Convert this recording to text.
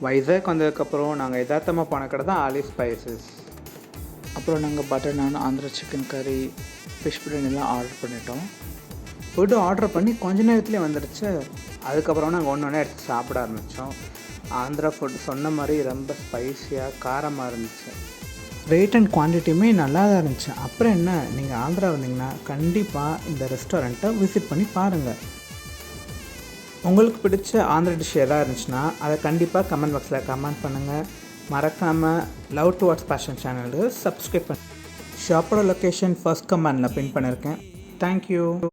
வைசாக் வந்ததுக்கப்புறம் நாங்கள் யதார்த்தமாக போன கடை தான் ஆலி ஸ்பைசஸ். அப்புறம் நாங்கள் பட்டர் நான், ஆந்திரா சிக்கன் கறி, ஃபிஷ் பிரியாணிலாம் ஆர்டர் பண்ணிட்டோம். ஃபுட்டு ஆர்டர் பண்ணி கொஞ்ச நேரத்துலேயே வந்துடுச்சு. அதுக்கப்புறம் நாங்கள் ஒன்று ஒன்றா எடுத்து சாப்பிட ஆரம்பித்தோம். ஆந்திரா ஃபுட் சொன்ன மாதிரி ரொம்ப ஸ்பைஸியாக காரமாக இருந்துச்சு. ரேட் அண்ட் குவான்டிட்டியுமே நல்லா தான் இருந்துச்சு. அப்புறம் என்ன, நீங்கள் ஆந்திரா வந்தீங்கன்னா கண்டிப்பாக இந்த ரெஸ்டாரண்ட்டை விசிட் பண்ணி பாருங்கள். உங்களுக்கு பிடிச்ச ஆந்திரா டிஷ் எதாவது இருந்துச்சுன்னா அதை கண்டிப்பாக கமெண்ட் பாக்ஸில் கமெண்ட் பண்ணுங்கள். மறக்காமல் லவ் டுவர்ட்ஸ் பேஷன் சேனலுக்கு சப்ஸ்கிரைப் பண்ணு. ஷாப்போட லொக்கேஷன் ஃபர்ஸ்ட் கமெண்டில் பின் பண்ணியிருக்கேன். தேங்க்யூ.